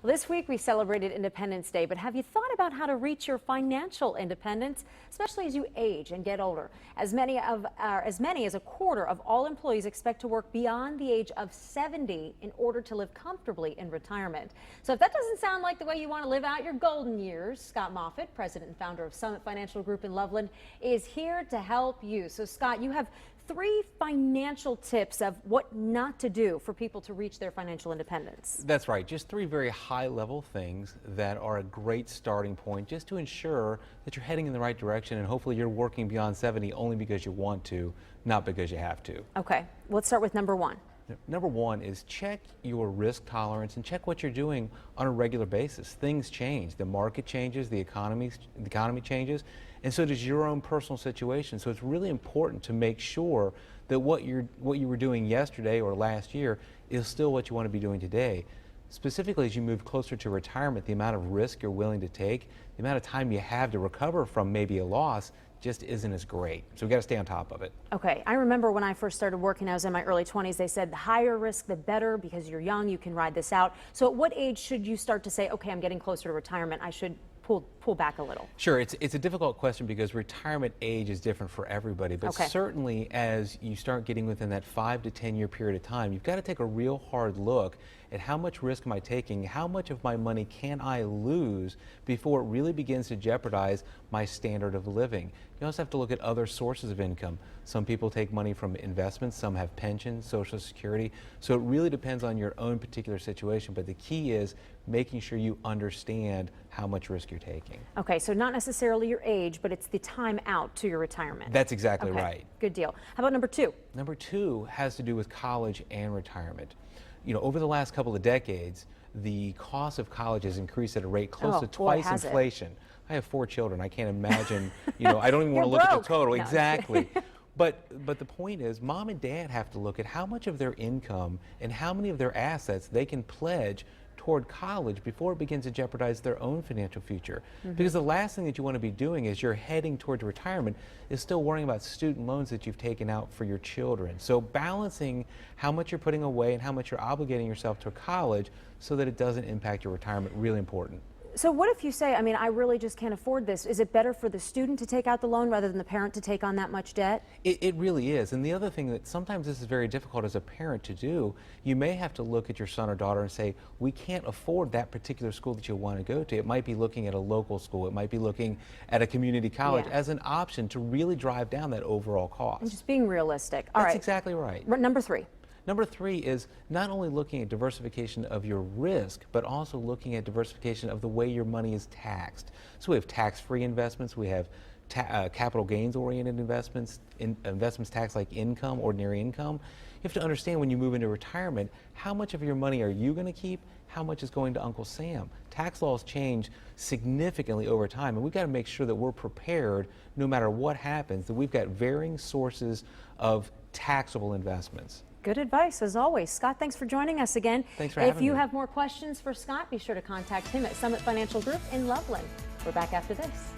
Well, this week we celebrated Independence Day, but have you thought about how to reach your financial independence, especially as you age and get older? As many as a quarter of all employees expect to work beyond the age of 70 in order to live comfortably in retirement. So if that doesn't sound like the way you want to live out your golden years, Scott Moffitt, president and founder of Summit Financial Group in Loveland, is here to help you. So Scott, you have 3 financial tips of what not to do for people to reach their financial independence. That's right. Just 3 very high-level things that are a great starting point just to ensure that you're heading in the right direction and hopefully you're working beyond 70 only because you want to, not because you have to. Okay, let's start with number 1. Number 1 is check your risk tolerance and check what you're doing on a regular basis. Things change. The market changes, the economy changes, and so does your own personal situation. So it's really important to make sure that what you were doing yesterday or last year is still what you want to be doing today. Specifically, as you move closer to retirement, the amount of risk you're willing to take, the amount of time you have to recover from maybe a loss just isn't as great. So we've got to stay on top of it. Okay, I remember when I first started working, I was in my early 20s, they said the higher risk, the better, because you're young, you can ride this out. So at what age should you start to say, okay, I'm getting closer to retirement, I should pull back a little? Sure, it's a difficult question because retirement age is different for everybody, but certainly as you start getting within that 5 to 10 year period of time, you've got to take a real hard look at how much risk am I taking, how much of my money can I lose before it really begins to jeopardize my standard of living. You also have to look at other sources of income. Some people take money from investments, some have pensions, Social Security, so it really depends on your own particular situation, but the key is making sure you understand how much risk you're taking. Okay, so not necessarily your age, but it's the time out to your retirement. That's exactly right. Good deal. How about number 2? Number 2 has to do with college and retirement. You know, over the last couple of decades, the cost of college has increased at a rate close to twice inflation. I have 4 children. I can't imagine, I don't even want to look at the total. No. Exactly. But the point is, mom and dad have to look at how much of their income and how many of their assets they can pledge toward college before it begins to jeopardize their own financial future. Because the last thing that you want to be doing as you're heading towards retirement is still worrying about student loans that you've taken out for your children. So balancing how much you're putting away and how much you're obligating yourself to college so that it doesn't impact your retirement, really important. So what if you say, I really just can't afford this? Is it better for the student to take out the loan rather than the parent to take on that much debt? It really is. And the other thing that sometimes this is very difficult as a parent to do, you may have to look at your son or daughter and say, we can't afford that particular school that you want to go to. It might be looking at a local school. It might be looking at a community college as an option to really drive down that overall cost. And just being realistic. That's exactly right. Number 3. Number 3 is not only looking at diversification of your risk, but also looking at diversification of the way your money is taxed. So we have tax-free investments, we have capital gains-oriented investments, investments taxed like income, ordinary income. You have to understand when you move into retirement, how much of your money are you going to keep, how much is going to Uncle Sam. Tax laws change significantly over time, and we've got to make sure that we're prepared no matter what happens, that we've got varying sources of taxable investments. Good advice, as always. Scott, thanks for joining us again. Thanks for having me. If you have more questions for Scott, be sure to contact him at Summit Financial Group in Loveland. We're back after this.